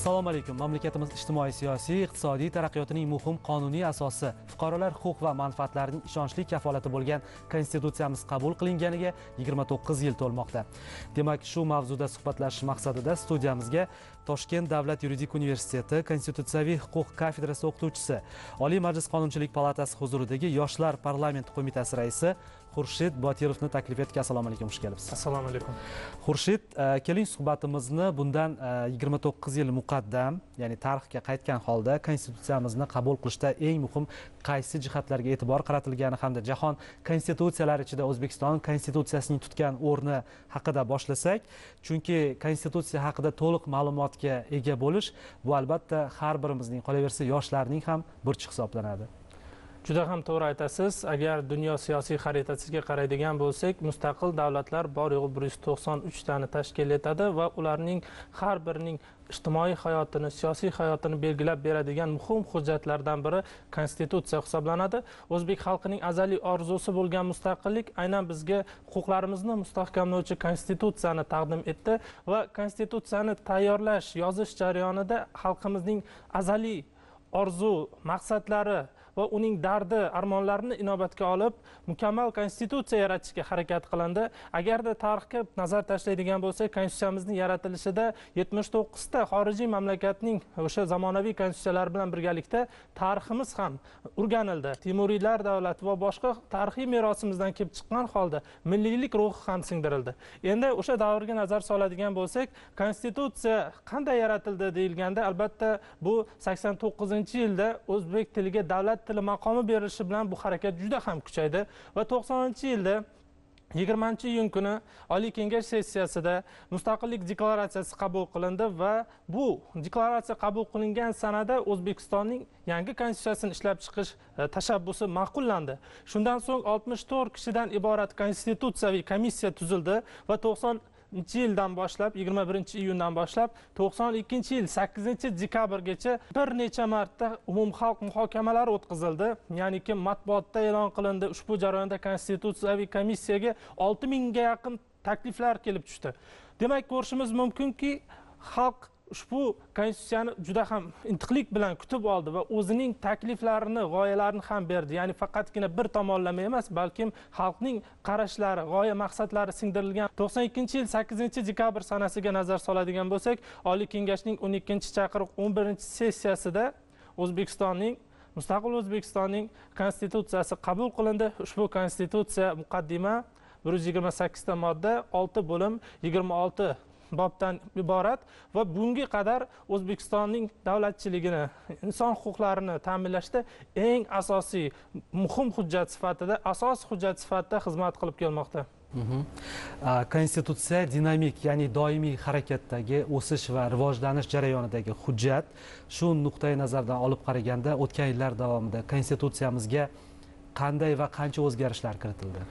Assalomu alaykum. Mamlakatimiz ijtimoiy, siyosiy, iqtisodiy taraqqiyotining muhim qonuniy asosi, fuqarolar huquq va manfaatlarining ishonchli kafolati bo'lgan Konstitutsiyamiz qabul qilinganiga 29 yil to'lmoqda. Demak, shu mavzuda suhbatlashish maqsadida studiyamizga Toshkent davlat yuridik universiteti Konstitutsiyaviy huquq kafedrasi o'qituvchisi, Oliy Majlis Qonunchilik palatasi huzuridagi Yoshlar parlamenti qo'mitasi raisi Xurshid Botirovni taklif etdik. Assalomu alaykum, xush kelibsiz. Assalomu alaykum. Xurshid, keling suhbatimizni bundan 29 yil muqaddam, ya'ni tarixga qaytgan holda Konstitutsiyamizni qabul qilishda eng muhim qaysi jihatlarga e'tibor qaratilgani hamda jahon konstitutsiyalari ichida O'zbekiston konstitutsiyasining tutgan o'rni haqida boshlasak, chunki konstitutsiya haqida to'liq ma'lumotga ega bo'lish bu albatta har birimizning, qolaversa yoshlarning ham burchi hisoblanadi. Juda ham to'g'ri aytasiz. Agar dunyo siyosiy xaritasiga qaraydigan bo'lsak, mustaqil davlatlar bor yo'g'i 193 tani tashkil etadi va ularning har birining ijtimoiy hayotini, siyosiy hayotini belgilab beradigan muhim hujjatlardan biri konstitutsiya hisoblanadi. O'zbek xalqining azaliy orzusi bo'lgan mustaqillik aynan bizga huquqlarimizni mustahkamlovchi konstitutsiyani taqdim etdi va konstitutsiyani tayyorlash, yozish jarayonida xalqimizning azaliy orzu, maqsadlari va uning dardi, armonlarini inobatga olib, mukammal konstitutsiya yaratishga harakat qilindi. Agarda tarixga nazar tashlaydigan bo'lsak, konstitutsiyamizning yaratilishida 79 ta xorijiy mamlakatning o'sha zamonaviy konstitutsiyalari bilan birgalikda tariximiz ham o'rganildi. Temuriylar davlati va boshqa tarixiy merosimizdan kelib chiqqan holda milliylik ruhi ham singdirildi. Endi o'sha davrga nazar soladigan bo'lsak, konstitutsiya qanday yaratildi deyilganda, albatta bu 89-yilda o'zbek tiliga davlat tili maqomi berilishi bilan bu harakat juda ham kuchaydi va 90-yilda 20-iyun kuni Oliy Kengash sessiyasida Mustaqillik deklaratsiyasi qabul qilindi va bu deklaratsiya qabul qilingan sanada O'zbekistonning yangi konstitutsiyasini ishlab chiqish tashabbusi ma'qullandi. Shundan so'ng 64 kishidan iborat konstitutsiyaviy komissiya tuzildi va 90-yildan boshlab, 21-iyundan boshlab 92-yil 8-dekabrgacha bir necha marta umumxalq muhokamalari o'tkazildi. Ya'niki matbuotda e'lon qilindi. Ushbu jarayonda konstitutsiyaviy komissiyaga 6000 ga yaqin takliflar kelib tushdi. Demak, ko'rishimiz mumkinki, xalq ushbu konstitutsiyani juda ham intiqlik bilan kutib oldi va o'zining takliflarini, g'oyalarini ham berdi. Ya'ni faqatgina bir tomonlama emas, balkim xalqning qarashlari, g'oya, maqsadlari singdirilgan 92-yil 8-dekabr sanasiga nazar soladigan bo'lsak, Oliy Kengashning 12-chaqiriq 11-sessiyasida O'zbekistonning mustaqil O'zbekistonning konstitutsiyasi qabul qilindi. Ushbu konstitutsiya muqaddima 128 ta modda, 6 bo'lim, 26 bobdan iborat va bunga qadar O'zbekistonning davlatchiligini, inson huquqlarini ta'minlashda eng asosiy muhim hujjat sifatida, asos hujjat sifatida xizmat qilib kelmoqda. Konstitutsiya dinamik, ya'ni doimiy harakatdagi o'sish va rivojlanish jarayonidagi hujjat. Shu nuqtai nazardan olib qaraganda, o'tgan yillar davomida konstitutsiyamizga qanday va qancha o'zgarishlar kiritildi?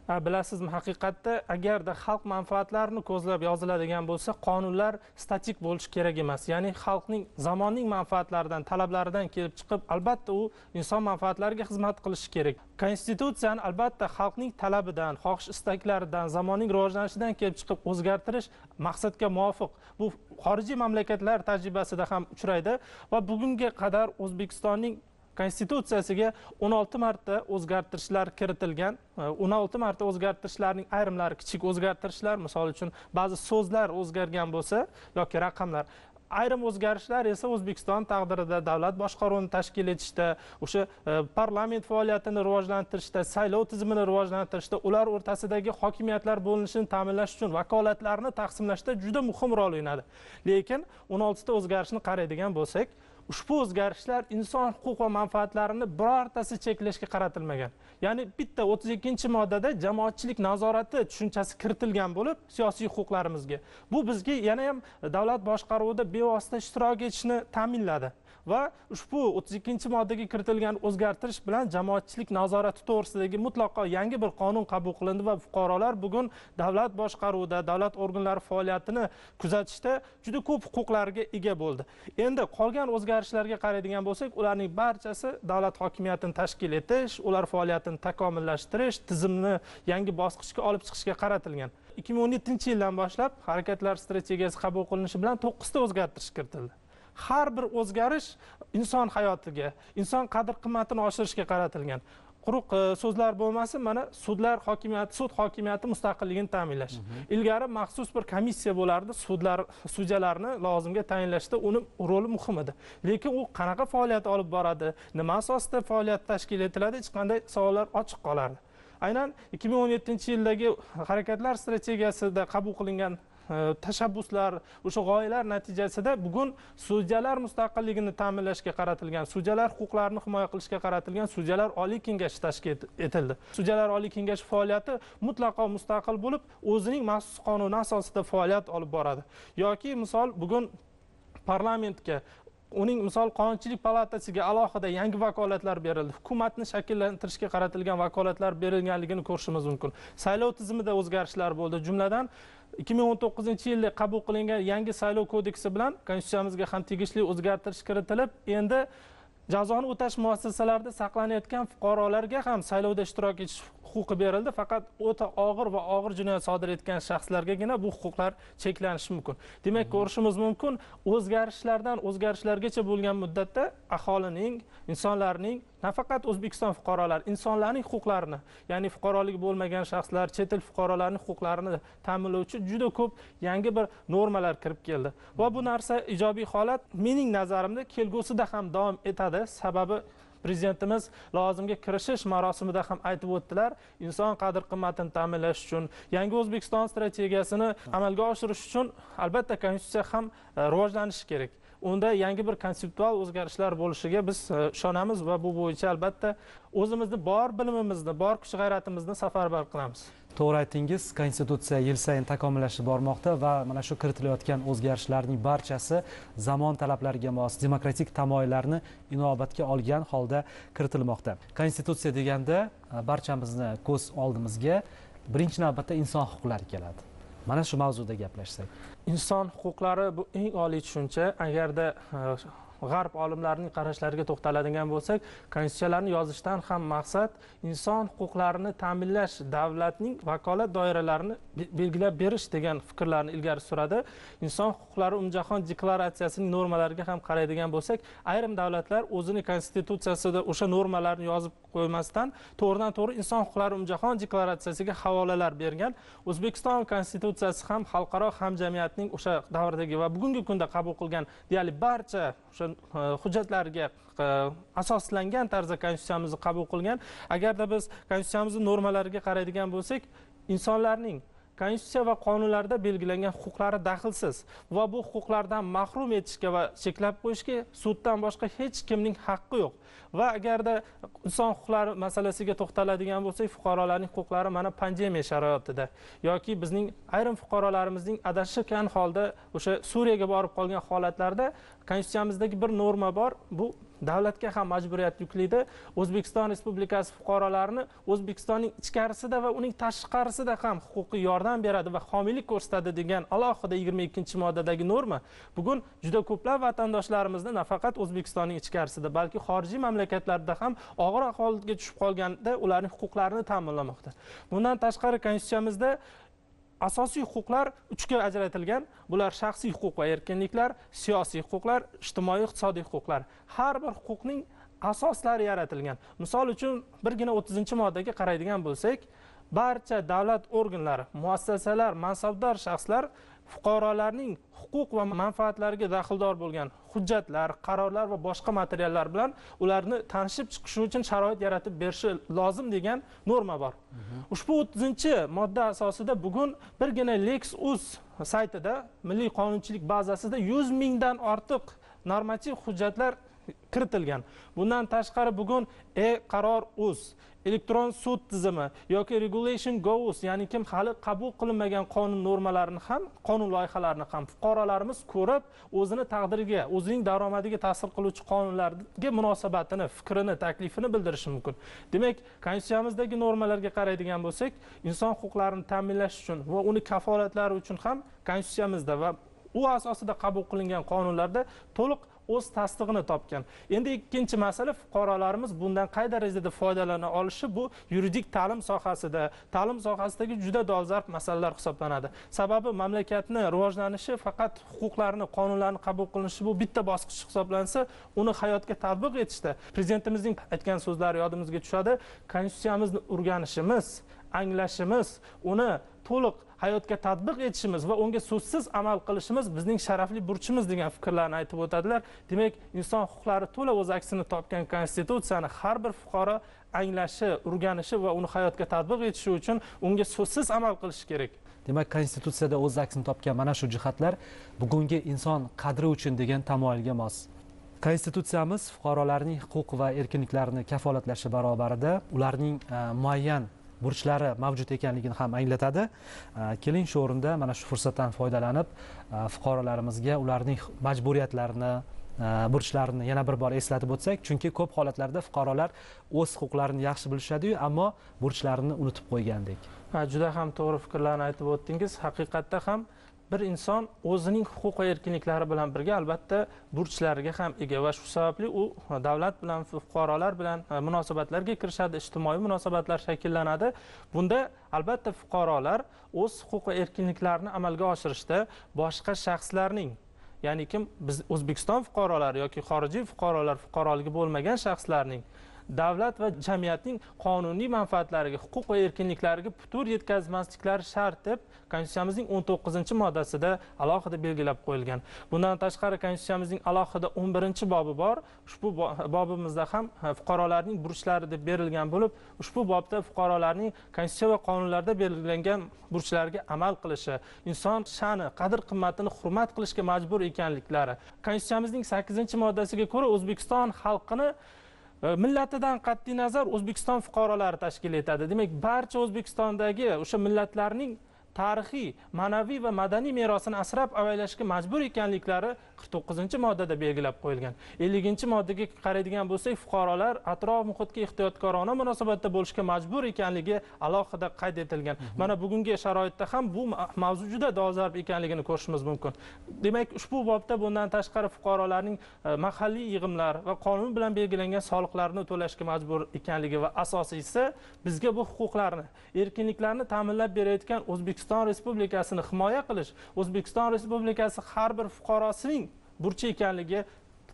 Bilasizmi, haqiqatda agarda xalq manfaatlarini ko'zlab yoziladigan bo'lsa, qonunlar statik bo'lishi kerak emas. Ya'ni xalqning zamonning manfaatlaridan, talablaridan kelib chiqib, albatta u inson manfaatlariga xizmat qilishi kerak. Konstitutsiyani albatta xalqning talabidan, xohish istaklaridan, zamonning rivojlanishidan kelib chiqib o'zgartirish maqsadga muvofiq. Bu xorijiy mamlakatlar tajribasida ham uchraydi va bugunga qadar O'zbekistonning konstitutsiyasiga 16 marta o'zgartirishlar kiritilgan. 16 marta o'zgartirishlarning ayrimlari kichik o'zgartirishlar, misol uchun ba'zi so'zlar o'zgargan bo'lsa yoki raqamlar. Ayrim o'zgarishlar esa O'zbekiston taqdirida davlat boshqaruvini tashkil etishda, o'sha parlament faoliyatini rivojlantirishda, saylov tizimini rivojlantirishda, ular o'rtasidagi hokimiyatlar bo'linishini ta'minlash uchun vakolatlarni taqsimlashda juda muhim rol o'ynadi. Lekin 16 ta o'zgarishni qaraydigan bo'lsak, ushbu o'zgarishlar inson huquq va manfaatlarini birortasi cheklashga qaratilmagan. Ya'ni bitta 32-moddada jamoatchilik nazorati tushunchasi kiritilgan bo'lib, siyosiy huquqlarimizga. Bu bizga yana ham davlat boshqaruvida bevosita ishtirok etishni ta'minladi. Va ushbu 32-moddaga kiritilgan o'zgartirish bilan jamoatchilik nazorati to'g'risidagi mutlaqo yangi bir qonun qabul qilindi va fuqarolar bugun davlat boshqaruvida, davlat organlari faoliyatini kuzatishda juda ko'p huquqlarga ega bo'ldi. Endi qolgan o'zgarishlarga qaraydigan bo'lsak, ularning barchasi davlat hokimiyatini tashkil etish, ular faoliyatini takomillashtirish, tizimni yangi bosqichga olib chiqishga qaratilgan. 2017-yildan boshlab harakatlar strategiyasi qabul qilinishi bilan 9 ta o'zgartirish kiritildi. har bir o'zgarish inson hayotiga, inson qadr-qimmatini oshirishga qaratilgan. Quruq so'zlar bo'lmasin, mana sudlar hokimiyati, sud hokimiyati mustaqilligini ta'minlash. Ilgari maxsus bir komissiya bo'lardi, sudyalarni lavozimga tayinlashda uni roli muhim edi. Lekin u qanaqa faoliyat olib boradi, nima asosida faoliyat tashkil etiladi, hech qanday savollar ochiq qolardi. Aynan 2017-yildagi harakatlar strategiyasida qabul qilingan tashabbuslar, o'sha g'oyalar natijasida bugun sudyalar mustaqilligini ta'minlashga qaratilgan, sudyalar huquqlarini himoya qilishga qaratilgan sudyalar oliy kengashi tashkil etildi. Sudyalar oliy kengashi faoliyati mutlaqo mustaqil bo'lib, o'zining maxsus qonuni asosida faoliyat olib boradi. Yoki misol bugun parlamentga, uning misol Qonunchilik palatasiga alohida yangi vakolatlar berildi. Hukumatni shakllantirishga qaratilgan vakolatlar berilganligini ko'rishimiz mumkin. Saylov tizimida o'zgarishlar bo'ldi. Jumladan 2019-yilda qabul qilingan yangi saylov kodeksi bilan konstitutsiyamizga ham tegishli o'zgartirish kiritilib, endi jazoni o'tash muassasalarida saqlanayotgan fuqarolarga ham saylovda ishtirok etish huquqi berildi. Faqat o'ta og'ir va og'ir jinoyat sodir etgan shaxslargagina bu huquqlar cheklanishi mumkin. Demak, ko'rishimiz mumkin, o'zgarishlardan o'zgarishlargacha bo'lgan muddatda aholining, insonlarning, nafaqat O'zbekiston fuqarolari, insonlarning huquqlarini, ya'ni fuqaroligi bo'lmagan shaxslar, chet el fuqarolarining huquqlarini ta'minlovchi juda ko'p yangi bir normalar kirib keldi. Va bu narsa ijobiy holat mening nazarimda kelgusida ham davom etadi. Sababi Prezidentimiz lavozimga kirishish marosimida ham aytib o'tdilar, inson qadr-qimmatini ta'minlash uchun, yangi O'zbekiston strategiyasini amalga oshirish uchun albatta konstitutsiya ham rivojlanishi kerak. Unda yangi bir konseptual o'zgarishlar bo'lishiga biz ishonamiz va bu bo'yicha albatta o'zimizni bor bilimimizni, bor kuch-g'ayratimizni safarbar qilamiz. To'g'ri aytingiz, konstitutsiya yil sayin takomillashib bormoqda va mana shu kiritilayotgan o'zgarishlarning barchasi zamon talablariga mos, demokratik tamoyillarni inobatga olgan holda kiritilmoqda. Konstitutsiya deganda barchamizni ko'z oldimizga birinchi navbatda inson huquqlari keladi. Mana shu mavzuda gaplashsak. Inson huquqlari bu eng oliy tushuncha. Agarda g'arb olimlarining qarashlariga to'xtaladigan bo'lsak, konstitutsiyalarni yozishdan ham maqsad inson huquqlarini ta'minlash, davlatning vakolat doiralarini belgilab berish degan fikrlarni ilgari suradi. Inson huquqlari umumjahon deklaratsiyasining normalariga ham qaraydigan bo'lsak, ayrim davlatlar o'zining konstitutsiyasida o'sha normalarni yozib qo'ymasdan to'g'ridan-to'g'ri inson huquqlari umumjahon deklaratsiyasiga havolalar bergan. O'zbekiston konstitutsiyasi ham xalqaro hamjamiyatning o'sha davrdagi va bugungi kunda qabul qilgan deyarli barcha o'sha hujjatlarga asoslangan tarzda konstitutsiyamizni qabul qilgan. Agarda biz konstitutsiyamizning normalariga qaraydigan bo'lsak, insonlarning konstitutsiya va qonunlarda belgilangan huquqlari daxlsiz va bu huquqlardan mahrum etishga va cheklab qo'yishga suddan boshqa hech kimning haqqi yo'q. Va agarda inson huquqlari masalasiga to'xtaladigan bo'lsak, fuqarolarning huquqlari mana pandemiya sharoitida yoki bizning ayrim fuqarolarimizning adashgan holda o'sha Suriyaga borib qolgan holatlarda konstitutsiyamizdagi bir norma bor. Bu davlatga ham majburiyat yuklaydi. O'zbekiston Respublikasi fuqarolarini O'zbekistonning ichkarisida va uning tashqarisida ham huquqiy yordam beradi va homiylik ko'rsatadi degan alohida 22-moddadagi norma bugun juda ko'plab vatandoshlarimizni nafaqat O'zbekistonning ichkarisida, balki xorijiy mamlakatlarda ham og'ir ahvolga tushib qolganda ularning huquqlarini ta'minlamoqda. Bundan tashqari konstitutsiyamizda asosiy huquqlar 3 ga ajratilgan. Bular shaxsiy huquq va erkinliklar, siyosiy huquqlar, ijtimoiy-iqtisodiy huquqlar. Har bir huquqning asoslari yaratilgan. Misol uchun birgina 30-moddaga qaraydigan bo'lsak, barcha davlat organlari, muassasalar, mansabdor shaxslar fuqarolarning huquq va manfaatlariga daxldor bo'lgan hujjatlar, qarorlar va boshqa materiallar bilan ularni tanishib chiqishi uchun sharoit yaratib berishi lozim degan norma bor. Ushbu 30-modda asosida bugun birgina Lex.uz saytida, milliy qonunchilik bazasida 100 mingdan ortiq normativ hujjatlar kiritilgan. Bundan tashqari bugun e-qaror.uz, elektron sud tizimi yoki regulation.go.uz, ya'ni kim hali qabul qilinmagan qonun normalarini ham, qonun loyihalarini ham fuqarolarimiz ko'rib, o'zini taqdiriga, o'zining daromadiga ta'sir qiluvchi qonunlarga munosabatini, fikrini, taklifini bildirishi mumkin. Demak, konstitutsiyamizdagi normalarga qaraydigan bo'lsak, inson huquqlarini ta'minlash uchun va uni kafolatlari uchun ham konstitutsiyamizda va u asosida qabul qilingan qonunlarda to'liq o'z tasdig'ini topgan. Endi ikkinchi masala, fuqarolarimiz bundan qay darajada foydalana olishi bu yuridik ta'lim sohasidagi juda dolzarb masalalar hisoblanadi. Sababi mamlakatni rivojlanishi faqat huquqlarni, qonunlarni qabul qilinishi bu bitta bosqich hisoblansa, uni hayotga tatbiq etishda prezidentimizning aytgan so'zlari yodimizga tushadi. Konstitutsiyamizni o'rganishimiz, anglashimiz, uni to'liq hayotga tatbiq etishimiz va unga so'zsiz amal qilishimiz bizning sharafli burchimiz degan fikrlarni aytib o'tadilar. Demak, inson huquqlari to'la o'z aksini topgan konstitutsiyani har bir fuqaro anglashi, o'rganishi va uni hayotga tatbiq etishi uchun unga so'zsiz amal qilish kerak. Demak, konstitutsiyada o'z aksini topgan mana shu jihatlar bugungi inson qadri uchun degan tamoyilga mos. Konstitutsiyamiz fuqarolarning huquq va erkinliklarini kafolatlashi barobarida ularning muayyan burchlari mavjud ekanligini ham anglatadi. Keling shu o'rinda mana shu fursatdan foydalanib fuqarolarimizga ularning majburiyatlarini, burchlarini yana bir bor eslatib o'tsak, chunki ko'p holatlarda fuqarolar o'z huquqlarini yaxshi bilishadi-yu, ammo burchlarini unutib qo'ygandek. Juda ham to'g'ri fikrlarni aytib o'tdingiz. Haqiqatda ham bir inson o'zining huquq va erkinliklari bilan birga albatta burchlariga ham ega va shu sababli u davlat bilan, fuqarolar bilan munosabatlarga kirishadi, ijtimoiy munosabatlar shakllanadi. Bunda albatta fuqarolar o'z huquq va erkinliklarini amalga oshirishda boshqa shaxslarning, ya'ni kim biz O'zbekiston fuqarolari yoki xorijiy fuqarolar, fuqaroligi bo'lmagan shaxslarning davlat va jamiyatning qonuniy manfaatlariga, huquq va erkinliklariga putur yetkazmasliklari shart deb Konstitutsiyamizning 19-moddasida alohida belgilab qo'yilgan. Bundan tashqari Konstitutsiyamizning alohida 11-bobi bor. Ushbu bobimizda ham fuqarolarning burchlari deb berilgan bo'lib, ushbu bobda fuqarolarning Konstitutsiya va qonunlarda belgilangan burchlariga amal qilishi, inson sha'ni, qadr-qimmatini hurmat qilishga majbur ekanliklari. Konstitutsiyamizning 8-moddasiga ko'ra O'zbekiston xalqini millatidan qat'iy nazar O'zbekiston fuqarolari tashkil etadi. Demak, barcha O'zbekistondagi o'sha millatlarning tarixiy, ma'naviy va madaniy merosini asrab avaylashga majbur ekanliklari 49-moddada belgilab qo'yilgan. 50-moddaga qaraydigan bo'lsak, fuqarolar atrof muhitga ehtiyotkorona munosabatda bo'lishga majbur ekanligi alohida qayd etilgan. Mana bugungi sharoitda ham bu mavzu juda dolzarb ekanligini ko'rishimiz mumkin. Demak, ushbu bobda bundan tashqari fuqarolarning mahalliy yig'imlar va qonun bilan belgilangan soliqlarni to'lashga majbur ekanligi va asosiysi bizga bu huquqlarni, erkinliklarni ta'minlab berayotgan O'zbekiston Respublikasini himoya qilish, O'zbekiston Respublikasi har bir fuqarosining burchi ekanligi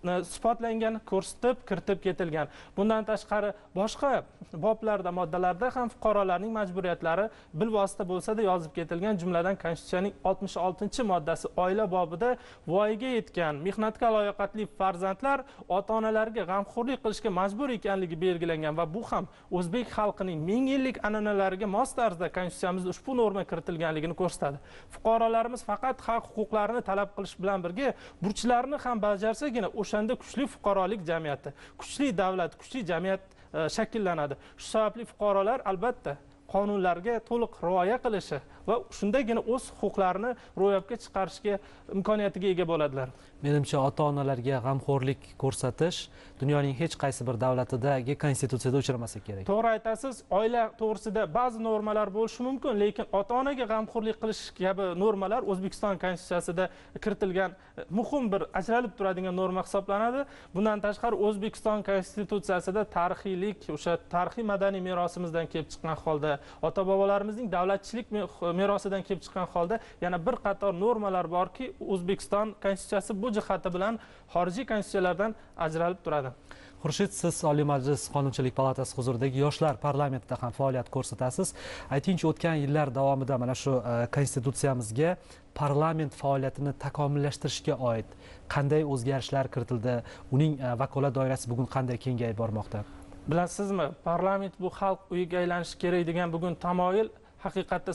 isbotlangan, ko'rsatib, kiritib ketilgan. Bundan tashqari boshqa boblarda, moddalarda ham fuqarolarning majburiyatlari bilvosita bo'lsa-da yozib ketilgan. Jumladan Konstitutsiyaning 66-moddasi oila bobida voyaga yetgan mehnatga layoqatli farzandlar ota-onalariga g'amxo'rlik qilishga majbur ekanligi belgilangan va bu ham o'zbek xalqining ming yillik an'analariga mos tarzda Konstitutsiyamizda ushbu norma kiritilganligini ko'rsatadi. Fuqarolarimiz faqat haq huquqlarini talab qilish bilan birga burchlarini ham bajarsagina o'shanda kuchli fuqarolik jamiyati, kuchli davlat, kuchli jamiyat shakllanadi. Shu sababli fuqarolar albatta qonunlarga to'liq rioya qilishi va shundagina o'z huquqlarini ro'yobga chiqarishga imkoniyatiga ega bo'ladilar. Menimcha ota-onalarga g'amxo'rlik ko'rsatish dunyoning hech qaysi bir davlatidagi konstitutsiyada uchramasa kerak. To'g'ri aytasiz, oila to'g'risida ba'zi normalar bo'lishi mumkin, lekin ota-onaga g'amxo'rlik qilish kabi normalar O'zbekiston konstitutsiyasida kiritilgan muhim bir ajralib turadigan norma hisoblanadi. Bundan tashqari O'zbekiston konstitutsiyasida tarixiylik, o'sha tarixiy madaniy merosimizdan kelib chiqqan holda, ota-bobolarimizning davlatchilik merosidan kelib chiqqan holda yana bir qator normalar borki, O'zbekiston konstitutsiyasi bu jihati bilan xorijiy konstitutsiyalardan ajralib turadi. Xurshid, siz Oliy Majlis Qonunchilik palatasi huzuridagi yoshlar parlamentida ham faoliyat ko'rsatasiz. Aytingchi, o'tgan yillar davomida mana shu konstitutsiyamizga parlament faoliyatini takomillashtirishga oid qanday o'zgarishlar kiritildi? Uning vakolat doirasi bugun qanday kengayib bormoqda? Bilasizmi, parlament bu xalq uyiga aylanishi kerak degan bugun tamoyil haqiqatda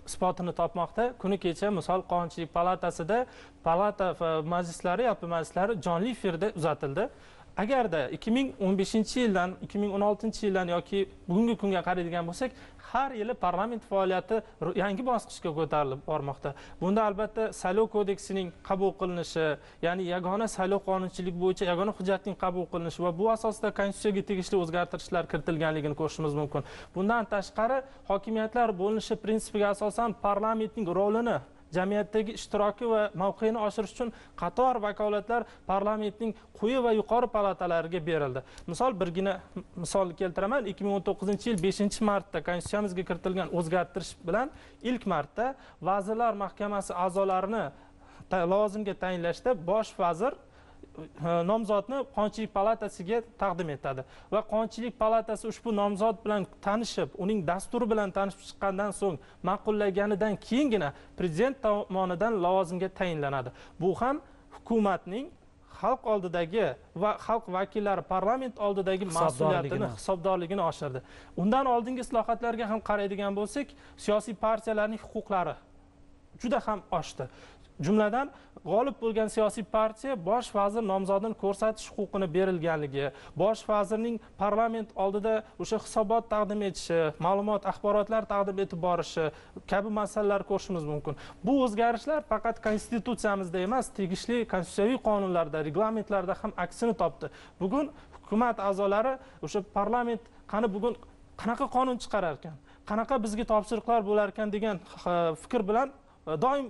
isbotini topmoqda. Kuni kecha misol Qonunchilik palatasida palata majlislari, yalpi majlislari jonli efirda uzatildi. Agarda 2015-yildan 2016-yildan yoki bugungi kunga qaraydigan bo'lsak, har yili parlament faoliyati yangi bosqichga ko'tarilib bormoqda. Bunda albatta saylov kodeksining qabul qilinishi, ya'ni yagona saylov qonunchilik bo'yicha yagona hujjatning qabul qilinishi va bu asosda konstitutsiyaga tegishli o'zgartirishlar kiritilganligini ko'rishimiz mumkin. Bundan tashqari hokimiyatlar bo'linishi prinsipiga asosan parlamentning rolini jamiyatdagi ishtiroki va mavqeini oshirish uchun qator vakolatlar parlamentning quyi va yuqori palatalariga berildi. Birgina misol keltiraman. 2019-yil 5-martda Konstitutsiyamizga kiritilgan o'zgartirish bilan ilk marta Vazirlar Mahkamasi a'zolarini lavozimga tayinlashda bosh vazir nomzodni Qonunchilik palatasiga taqdim etadi va Qonunchilik palatasi ushbu nomzod bilan tanishib, uning dasturi bilan tanishib chiqqandan so'ng ma'qullaganidan keyingina prezident tomonidan lavozimga tayinlanadi. Bu ham hukumatning xalq oldidagi va xalq vakillari parlament oldidagi mas'uliyatini, hisobdorligini oshirdi. Undan oldingi islohotlarga ham qaraydigan bo'lsak, siyosiy partiyalarning huquqlari juda ham oshdi. Jumladan, g'olib bo'lgan siyosiy partiya bosh vazir nomzodini ko'rsatish huquqini berilganligi, bosh vazirning parlament oldida o'sha hisobot taqdim etishi, ma'lumot, axborotlar taqdim etib borishi kabi masalalar ko'rishimiz mumkin. Bu o'zgarishlar faqat konstitutsiyamizda emas, tegishli konstitutsiyaviy qonunlarda, reglamentlarda ham aksini topdi. Bugun hukumat a'zolari o'sha parlament bugun qanaqa qonun chiqarar ekan, qanaqa bizga topshiriqlar bo'lar ekan degan fikr bilan doim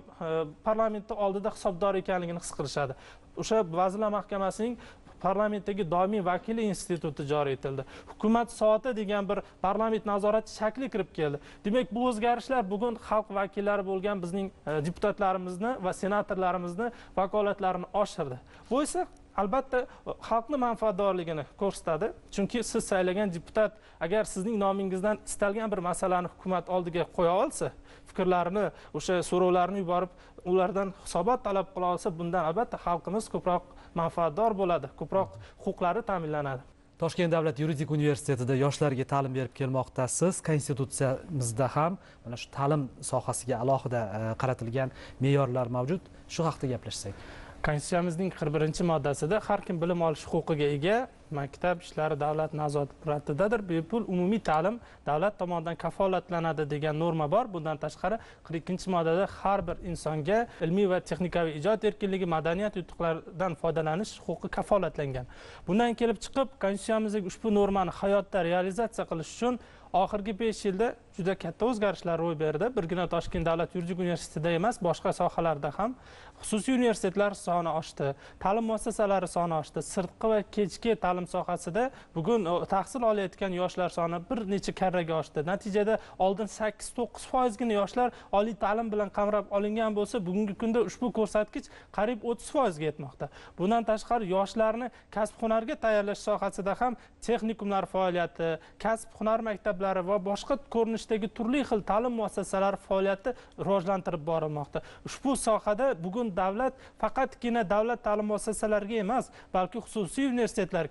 parlamentda oldida hisobdor ekanligini his qilishadi. O'sha Vazirlar Mahkamasining parlamentdagi doimiy vakili instituti joriy etildi. Hukumat soati degan bir parlament nazorati shakli kirib keldi. Demak, bu o'zgarishlar bugun xalq vakillari bo'lgan bizning deputatlarimizni va senatorlarimizni vakolatlarini oshirdi. Bu esa albatta xalqni manfaatdorligini ko'rsatadi. Chunki siz saylagan deputat agar sizning nomingizdan istalgan bir masalani hukumat oldiga qo'ya olsa, fikrlarini, o'sha so'rovlarni yuborib, ulardan hisobot talab qila olsa, bundan albatta xalqimiz ko'proq manfaatdor bo'ladi, ko'proq huquqlari ta'minlanadi. Toshkent davlat yuridik universitetida yoshlarga ta'lim berib kelmoqdasiz. Konstitutsiyamizda ham mana shu ta'lim sohasiga alohida qaratilgan me'yorlar mavjud. Shu haqida gaplashsak. Konstitutsiyamizning 41-moddasida har kim bilim olish huquqiga ega, maktab ishlari davlat nazoratidadir, bepul umumiy ta'lim davlat tomonidan kafolatlanadi degan norma bor. Bundan tashqari 42-moddada har bir insonga ilmiy va texnikaviy ijod erkinligi, madaniyat yutuqlaridan foydalanish huquqi kafolatlangan. Bundan kelib chiqib, Konstitutsiyamizning ushbu normani hayotda realizatsiya qilish uchun oxirgi 5 yilda juda katta o'zgarishlar ro'y berdi. Birgina Toshkent davlat yuridik universitetida emas, boshqa sohalarda ham xususiy universitetlar soni oshdi, ta'lim muassasalari soni oshdi. Sirtqi va kechki ta'lim sohasida bugun tahsil olayotgan yoshlar soni bir necha karraga oshdi. Natijada oldin 8-9% gina yoshlar oliy ta'lim bilan qamrab olingan bo'lsa, bugungi kunda ushbu ko'rsatkich qariyb 30% ga yetmoqda. Bundan tashqari yoshlarni kasb-hunarga tayyorlash sohasida ham texnikumlar faoliyati, kasb-hunar maktablari va boshqa ko'rinishdagi turli xil ta'lim muassasalari faoliyati rivojlantirib borilmoqda. Ushbu sohada bugun davlat faqatgina davlat ta'lim muassasalariga emas, balki xususiy universitetlar,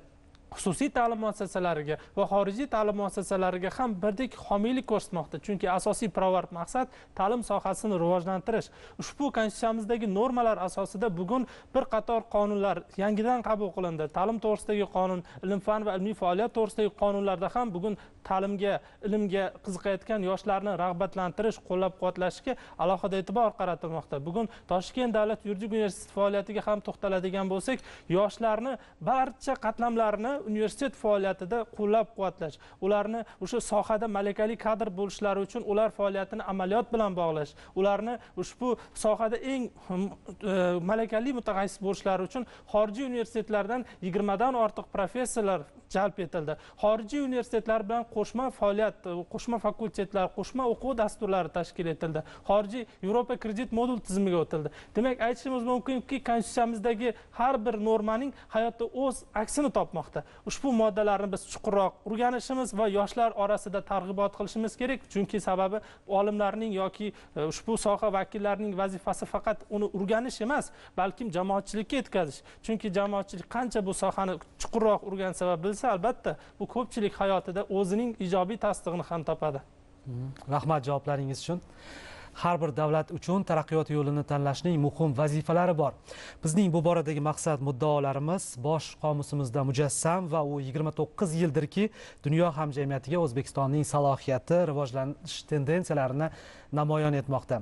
xususiy ta'lim muassasalariga va xorijiy ta'lim muassasalariga ham birdek homiylik ko'rsatmoqda. Chunki asosiy pirovard maqsad ta'lim sohasini rivojlantirish. Ushbu Konstitutsiyamizdagi normalar asosida bugun bir qator qonunlar yangidan qabul qilindi. Ta'lim to'g'risidagi qonun, ilm-fan va ilmiy faoliyat to'g'risidagi qonunlarda ham bugun ta'limga, ilmga qiziqayotgan yoshlarni rag'batlantirish, qo'llab-quvvatlashga alohida e'tibor qaratilmoqda. Bugun Toshkent davlat yuridik universiteti faoliyatiga ham to'xtaladigan bo'lsak, yoshlarni barcha qatlamlarini universitet faoliyatida qo'llab-quvvatlash, ularni o'sha sohada malakali kadr bo'lishlari uchun ular faoliyatini amaliyot bilan bog'lash, ularni ushbu sohada eng malakali mutaxassis bo'lishlari uchun xorijiy universitetlardan 20 dan ortiq professorlar jalb etildi. Xorijiy universitetlar bilan qo'shma faoliyat, qo'shma fakultetlar, qo'shma o'quv dasturlari tashkil etildi. Xorijiy Yevropa kredit modul tizimiga o'tildi. Demak, aytishimiz mumkinki, Konstitutsiyamizdagi har bir normaning hayotda o'z aksini topmoqda. Ushbu moddalarni biz chuqurroq o'rganishimiz va yoshlar orasida targ'ibot qilishimiz kerak. Chunki sababi olimlarning yoki ushbu soha vakillarining vazifasi faqat uni o'rganish emas, balkim jamoatchilikka yetkazish. Chunki jamoatchilik qancha bu sohani chuqurroq o'rgansa va bilsa, albatta bu ko'pchilik hayotida o'zining ijobiy tasdig'ini ham topadi. Rahmat javoblaringiz uchun. Har bir davlat uchun taraqqiyot yo'lini tanlashning muhim vazifalari bor. Bizning bu boradagi maqsad muddaolarimiz bosh qomusimizda mujassam va u 29 yildirki, dunyo hamjamiyatiga O'zbekistonning salohiyati, rivojlanish tendensiyalarini namoyon etmoqda.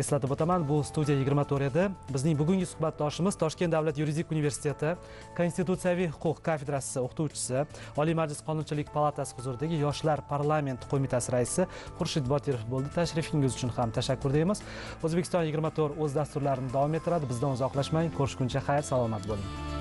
Eslatib o'taman, bu studiya 24 edi. Bizning bugungi suhbatdoshimiz Toshkent davlat yuridik universiteti Konstitutsiyaviy huquq kafedrasi o'qituvchisi, Oliy Majlis Qonunchilik palatasi huzuridagi Yoshlar parlament qo'mitasi raisi Xurshid Botirov bo'ldi. Tashrifingiz uchun ham tashakkur tashakkur deymiz. O'zbekiston 24 o'z dasturlarini davom ettiradi. Bizdan uzoqlashmang. Ko'rishguncha xayr, salomat bo'ling.